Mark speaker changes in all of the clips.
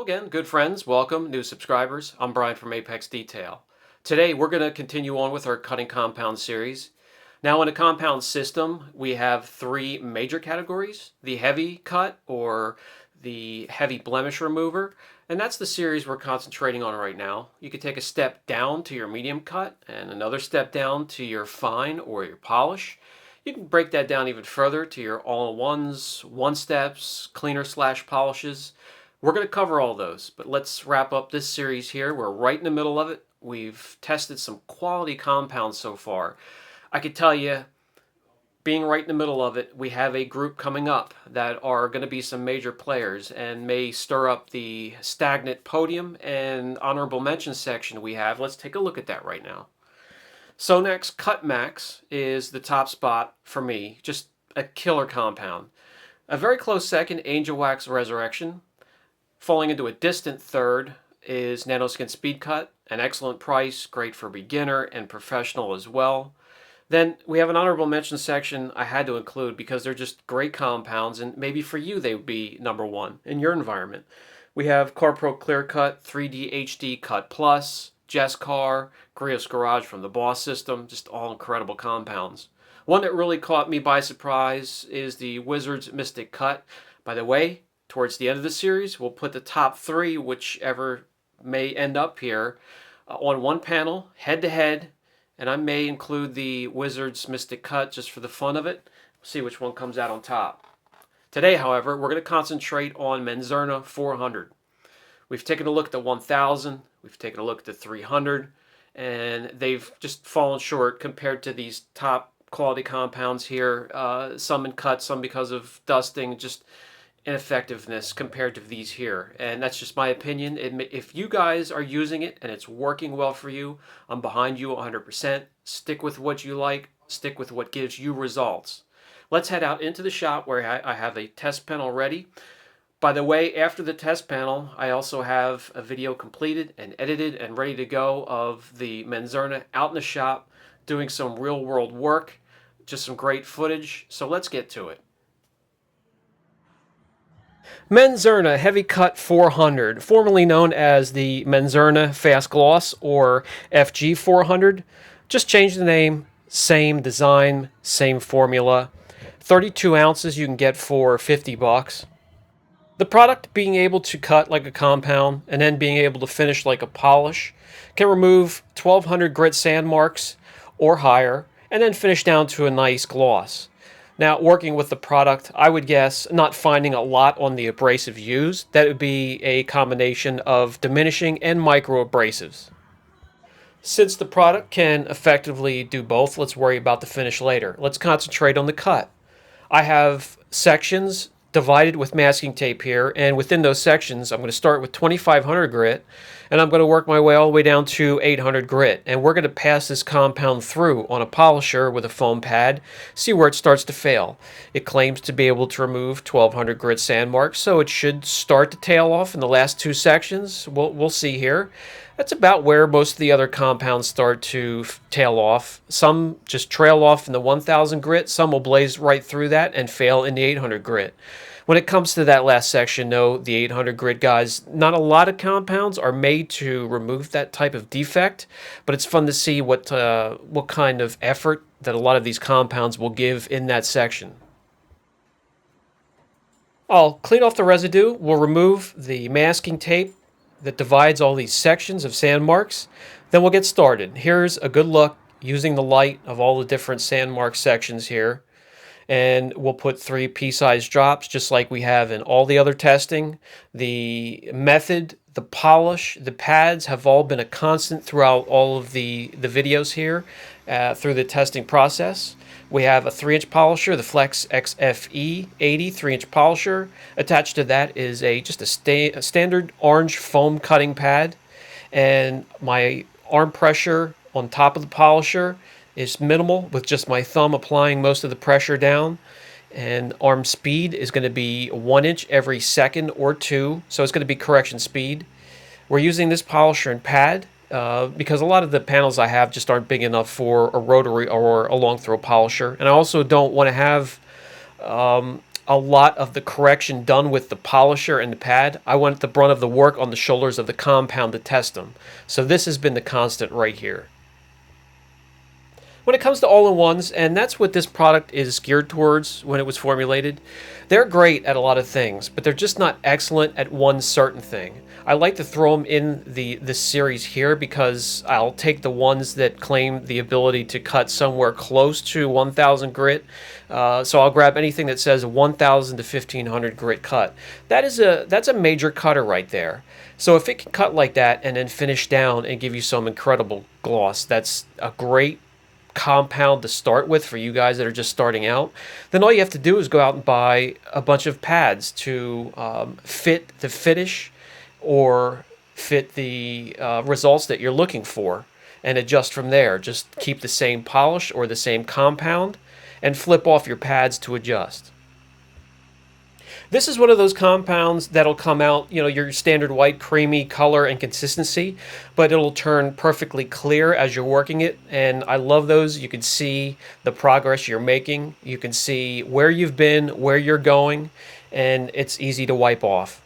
Speaker 1: again, good friends. Welcome, new subscribers. I'm Brian from Apex Detail. Today we're going to continue on with our cutting compound series. Now in a compound system, we have three major categories: the heavy cut or the heavy blemish remover, and that's the series we're concentrating on right now. You could take a step down to your medium cut and another step down to your fine or your polish. You can break that down even further to your all-in-ones, one-steps, cleaner/polishes. We're going to cover all those, but let's wrap up this series here. We're right in the middle of it. We've tested some quality compounds so far. I could tell you, being right in the middle of it, we have a group coming up that are going to be some major players and may stir up the stagnant podium and honorable mention section we have. Let's take a look at that right now. So next, Cut Max is the top spot for me. Just a killer compound. A very close second, Angel Wax Resurrection. Falling into a distant third is Nanoskin Speed Cut, an excellent price, great for beginner and professional as well. Then we have an honorable mention section I had to include because they're just great compounds, and maybe for you they would be number one in your environment. We have CarPro Clear Cut, 3D HD Cut Plus, Jescar, Grios Garage from the Boss system, just all incredible compounds. One that really caught me by surprise is the Wizard's Mystic Cut. By the way, towards the end of the series, we'll put the top three, whichever may end up here, on one panel, head-to-head, and I may include the Wizard's Mystic Cut just for the fun of it. We'll see which one comes out on top. Today, however, we're going to concentrate on Menzerna 400. We've taken a look at the 1000, we've taken a look at the 300, and they've just fallen short compared to these top quality compounds here. Some in cut, some because of dusting, just ineffectiveness compared to these here, and that's just my opinion. If you guys are using it and it's working well for you, I'm behind you 100%. Stick with what you like, stick with what gives you results. Let's head out into the shop where I have a test panel ready. By the way, after the test panel, I also have a video completed and edited and ready to go of the Menzerna out in the shop doing some real world work, just some great footage, so let's get to it. Menzerna Heavy Cut 400, formerly known as the Menzerna Fast Gloss or FG 400. Just changed the name, same design, same formula. 32 ounces you can get for $50. The product being able to cut like a compound and then being able to finish like a polish can remove 1200 grit sand marks or higher and then finish down to a nice gloss. Now, working with the product, I would guess not finding a lot on the abrasive used. That would be a combination of diminishing and micro abrasives. Since the product can effectively do both, let's worry about the finish later. Let's concentrate on the cut. I have sections divided with masking tape here, and within those sections I'm going to start with 2500 grit and I'm going to work my way all the way down to 800 grit, and we're going to pass this compound through on a polisher with a foam pad, see where it starts to fail. It claims to be able to remove 1200 grit sand marks, so it should start to tail off in the last two sections. We'll see here. That's about where most of the other compounds start to tail off. Some just trail off in the 1000 grit, some will blaze right through that and fail in the 800 grit. When it comes to that last section, though, the 800 grit guys, not a lot of compounds are made to remove that type of defect, but it's fun to see what kind of effort that a lot of these compounds will give in that section. I'll clean off the residue. We'll remove the masking tape that divides all these sections of sand marks. Then we'll get started. Here's a good look using the light of all the different sand mark sections here. And we'll put 3 pea-sized drops just like we have in all the other testing. The method, the polish, the pads have all been a constant throughout all of the videos here through the testing process. We have a 3-inch polisher, the Flex XFE 80 3-inch polisher. Attached to that is just a standard orange foam cutting pad. And my arm pressure on top of the polisher is minimal, with just my thumb applying most of the pressure down. And arm speed is going to be 1 inch every second or 2, so it's going to be correction speed. We're using this polisher and pad because a lot of the panels I have just aren't big enough for a rotary or a long throw polisher, and I also don't want to have a lot of the correction done with the polisher and the pad. I want the brunt of the work on the shoulders of the compound to test them. So this has been the constant right here. When it comes to all-in-ones, and that's what this product is geared towards when it was formulated, they're great at a lot of things, but they're just not excellent at one certain thing. I like to throw them in this series here because I'll take the ones that claim the ability to cut somewhere close to 1,000 grit. So I'll grab anything that says 1,000 to 1,500 grit cut. That's a major cutter right there. So if it can cut like that and then finish down and give you some incredible gloss, that's a great compound to start with for you guys that are just starting out. Then all you have to do is go out and buy a bunch of pads to fit the finish or fit the results that you're looking for, and adjust from there. Just keep the same polish or the same compound and flip off your pads to adjust. This is one of those compounds that'll come out, your standard white, creamy color and consistency, but it'll turn perfectly clear as you're working it. And I love those. You can see the progress you're making. You can see where you've been, where you're going, and it's easy to wipe off.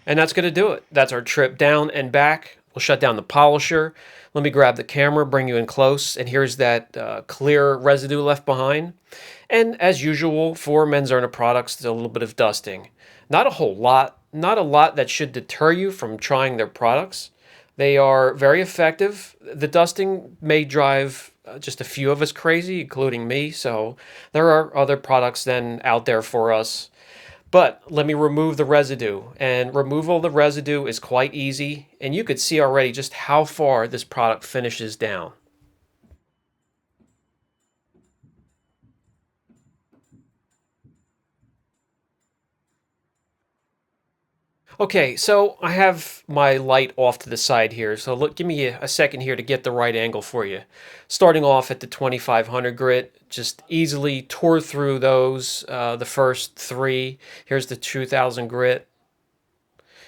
Speaker 1: And that's going to do it. That's our trip down and back. We'll shut down the polisher. Let me grab the camera, bring you in close, and here's that clear residue left behind. And as usual for Menzerna products, there's a little bit of dusting. Not a whole lot, not a lot that should deter you from trying their products. They are very effective. The dusting may drive just a few of us crazy, including me, so there are other products then out there for us. But let me remove the residue, and removal of the residue is quite easy, and you could see already just how far this product finishes down. Okay, so I have my light off to the side here, so look, give me a second here to get the right angle for you. Starting off at the 2,500 grit, just easily tore through those, the first three. Here's the 2,000 grit.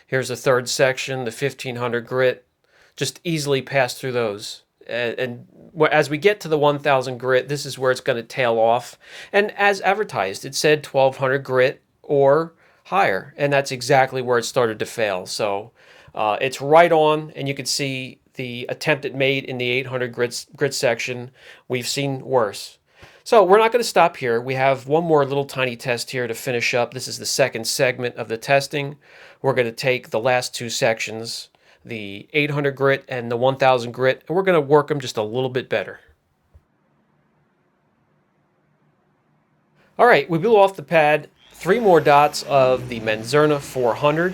Speaker 1: Here's the third section, the 1,500 grit. Just easily pass through those. And as we get to the 1,000 grit, this is where it's going to tail off. And as advertised, it said 1,200 grit or higher, and that's exactly where it started to fail. So it's right on, and you can see the attempt it made in the 800 grit section. We've seen worse. So we're not going to stop here. We have one more little tiny test here to finish up. This is the second segment of the testing. We're going to take the last two sections, the 800 grit and the 1,000 grit, and we're going to work them just a little bit better. All right, we blew off the pad 3 more dots of the Menzerna 400,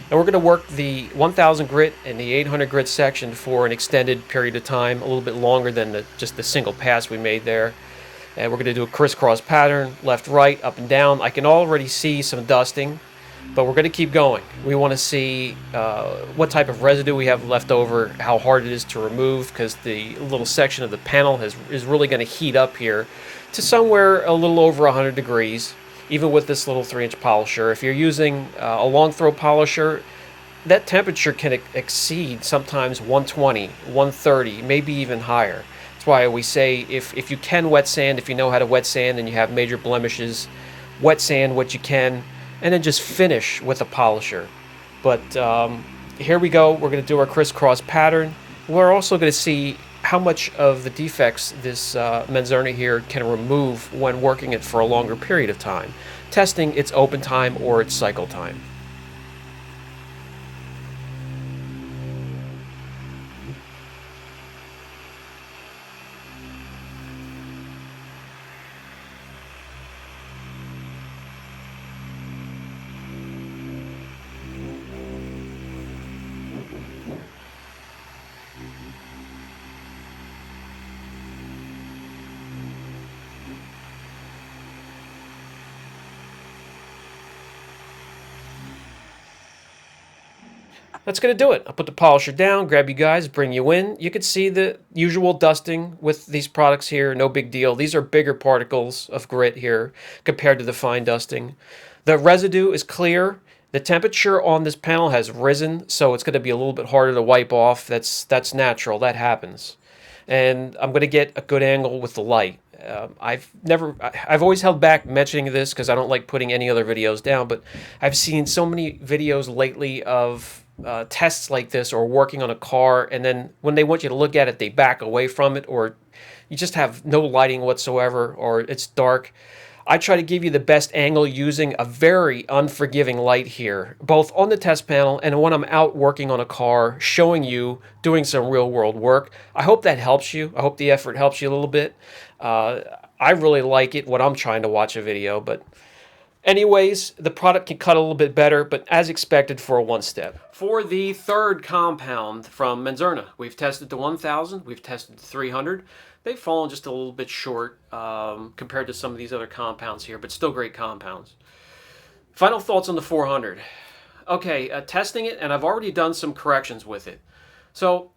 Speaker 1: and we're going to work the 1,000 grit and the 800 grit section for an extended period of time, a little bit longer than just the single pass we made there. And we're going to do a crisscross pattern, left, right, up and down. I can already see some dusting, but we're going to keep going. We want to see what type of residue we have left over, how hard it is to remove, because the little section of the panel is really going to heat up here to somewhere a little over 100 degrees, even with this little 3-inch polisher. If you're using a long throw polisher, that temperature can exceed sometimes 120, 130, maybe even higher. That's why we say if you can wet sand, if you know how to wet sand and you have major blemishes, wet sand what you can, and then just finish with a polisher. But here we go. We're going to do our crisscross pattern. We're also going to see how much of the defects this Menzerna here can remove when working it for a longer period of time, testing its open time or its cycle time. That's going to do it. I'll put the polisher down, grab you guys, bring you in. You can see the usual dusting with these products here. No big deal. These are bigger particles of grit here compared to the fine dusting. The residue is clear. The temperature on this panel has risen, so it's going to be a little bit harder to wipe off. That's natural. That happens. And I'm going to get a good angle with the light. I've always held back mentioning this because I don't like putting any other videos down, but I've seen so many videos lately of tests like this or working on a car, and then when they want you to look at it, they back away from it, or you just have no lighting whatsoever, or it's dark. I try to give you the best angle using a very unforgiving light here, both on the test panel and when I'm out working on a car, showing you doing some real world work. I hope that helps you. I hope the effort helps you a little bit. I really like it when I'm trying to watch a video, but anyways, the product can cut a little bit better, but as expected for a one step. For the third compound from Menzerna, we've tested the 1000, we've tested the 300. They've fallen just a little bit short compared to some of these other compounds here, but still great compounds. Final thoughts on the 400. Okay, testing it, and I've already done some corrections with it. So,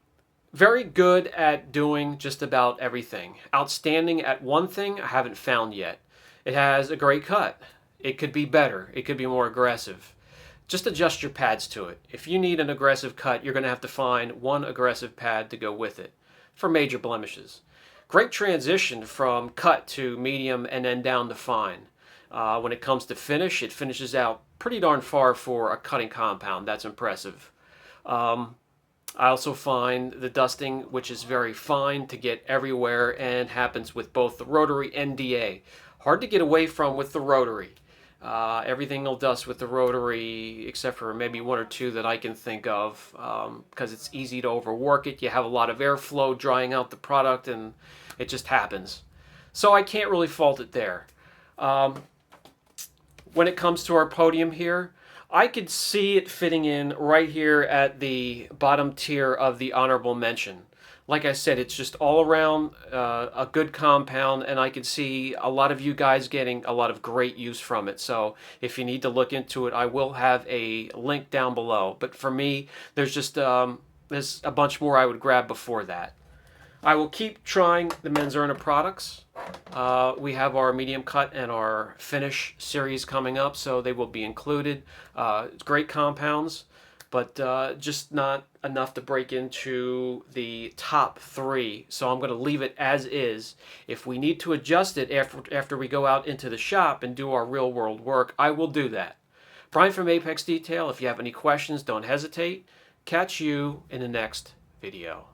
Speaker 1: very good at doing just about everything. Outstanding at one thing I haven't found yet. It has a great cut. It could be better. It could be more aggressive. Just adjust your pads to it. If you need an aggressive cut, you're going to have to find one aggressive pad to go with it for major blemishes. Great transition from cut to medium and then down to fine. When it comes to finish, it finishes out pretty darn far for a cutting compound. That's impressive. I also find the dusting, which is very fine to get everywhere and happens with both the rotary and DA. Hard to get away from with the rotary. Everything will dust with the rotary except for maybe one or two that I can think of because it's easy to overwork it. You have a lot of airflow drying out the product and it just happens. So I can't really fault it there. When it comes to our podium here, I could see it fitting in right here at the bottom tier of the honorable mention. Like I said, it's just all around a good compound, and I can see a lot of you guys getting a lot of great use from it. So if you need to look into it, I will have a link down below. But for me, there's just there's a bunch more I would grab before that. I will keep trying the Menzerna products. We have our medium cut and our finish series coming up, so they will be included. Great compounds, but just not enough to break into the top 3. So I'm going to leave it as is. If we need to adjust it after we go out into the shop and do our real world work, I will do that. Brian from Apex Detail. If you have any questions, don't hesitate. Catch you in the next video.